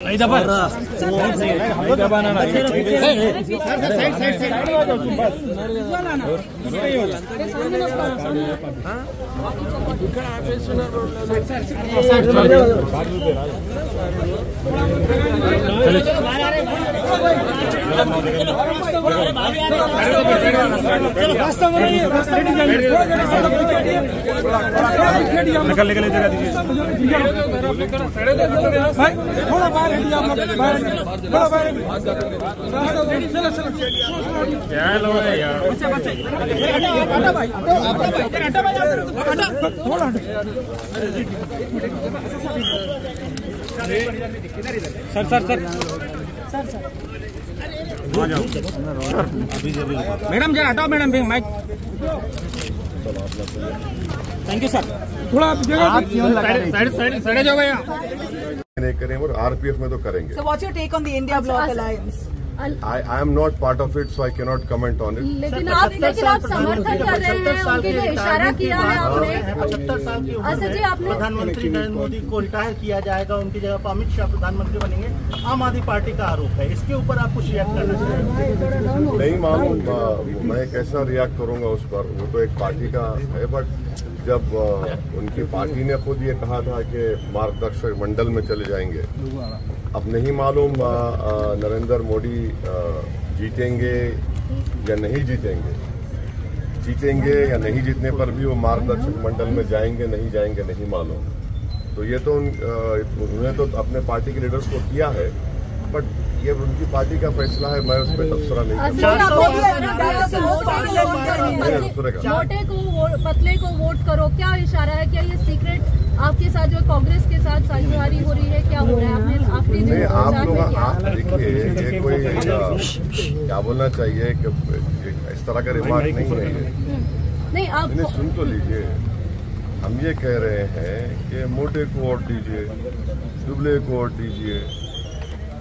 नहीं दबाना निकल जगह दीजिए। थोड़ा बाहर क्या लोग है यार। सर मैडम जरा हटाओ madam mic. Thank you sir. थोड़ा साइड जाओ भैया। नहीं करेंगे और आरपीएफ में तो करेंगे। So what's your take on the India Bloc Alliance? I am not part of it, so I cannot comment on it. लेकिन आप समर्थन कर रहे हैं, उनके जो इशारा किया है आपने 75 साल की अच्छा जी आपने प्रधानमंत्री नरेंद्र मोदी को रिटायर किया जाएगा, उनकी जगह पर अमित शाह प्रधानमंत्री बनेंगे, आम आदमी पार्टी का आरोप है। इसके ऊपर आप कुछ रिएक्ट करना चाहिए। नहीं मालूम मैं कैसा रिएक्ट करूंगा उस पर, वो तो एक पार्टी का है। बट जब उनकी पार्टी ने खुद ये कहा था कि मार्गदर्शक मंडल में चले जाएंगे, अब नहीं मालूम नरेंद्र मोदी जीतेंगे या नहीं जीतेंगे। जीतेंगे या नहीं जीतने पर भी वो मार्गदर्शक मंडल में जाएंगे नहीं जाएंगे नहीं मालूम। तो ये तो उन्होंने तो अपने पार्टी के लीडर्स को किया है, बट ये उनकी पार्टी का फैसला है, मैं उस पर तबसरा नहीं मोटे को पतले को वोट करो, क्या इशारा है? क्या ये सीक्रेट आपके साथ जो कांग्रेस के साथ साझेदारी हो रही है, क्या हो रहा है? आपने आखिरी दिन आप लोग आप देखिए, ये कोई क्या बोलना चाहिए कि इस तरह का रिमार्क नहीं है। नहीं आप सुन तो लीजिए, हम ये कह रहे हैं कि मोटे को वोट दीजिए, दुबले को वोट दीजिए।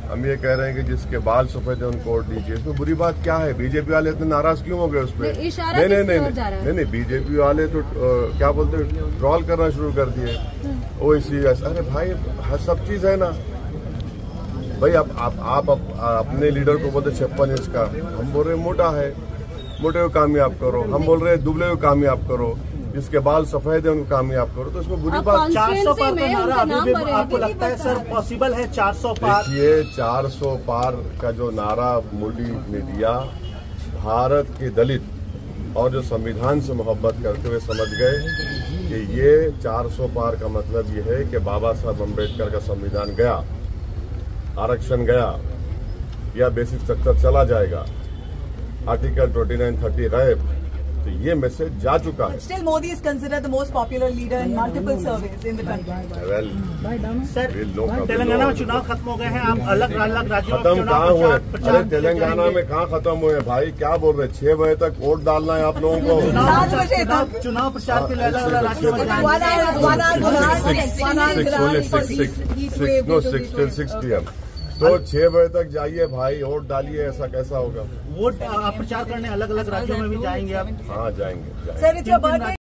हम ये कह रहे हैं कि जिसके बाल सफेद है उनको वोट दीजिए। इसमें बुरी बात क्या है? बीजेपी वाले इतने नाराज क्यों हो गए उस पर? नहीं, बीजेपी वाले तो क्या बोलते हैं, ट्रॉल करना शुरू कर दिए। ओसी अरे भाई सब चीज है ना भाई। आप अपने लीडर को बोलते 56 इंच का, हम बोल रहे मोटा है, मोटे को कामयाब करो। हम बोल रहे दुबले को कामयाब करो, जिसके बाल सफेद है उनको कामयाब करो। तो इसमें बुरी बात 400 पार का नारा अभी भी आपको लगता है सर पॉसिबल है? 400 पार, देखिए 400 पार का जो नारा मोदी ने दिया, भारत के दलित और जो संविधान से मोहब्बत करते हुए समझ गए कि ये 400 पार का मतलब ये है कि बाबा साहब अम्बेडकर का संविधान गया, आरक्षण गया या बेसिक स्ट्रक्चर चला जाएगा, आर्टिकल 29-30 गायब। तो ये मैसेज जा चुका है। Still Modi is considered the most popular leader in multiple surveys in the country. Well, sir Telangana में चुनाव खत्म हो गए हैं, आप अलग राज्यों में खत्म कहाँ हुए? अरे तेलंगाना में कहाँ खत्म हुए भाई? क्या बोल रहे? 6 बजे तक वोट डालना है आप लोगों को। चुनाव प्रचार के लिए अलग अलग राज्यों में 6 PM। तो 6 बजे तक जाइए भाई, वोट डालिए। ऐसा कैसा होगा? वोट आप प्रचार करने अलग अलग राज्यों में भी जाएंगे आप? हाँ जाएंगे। Sir, it's your birthday.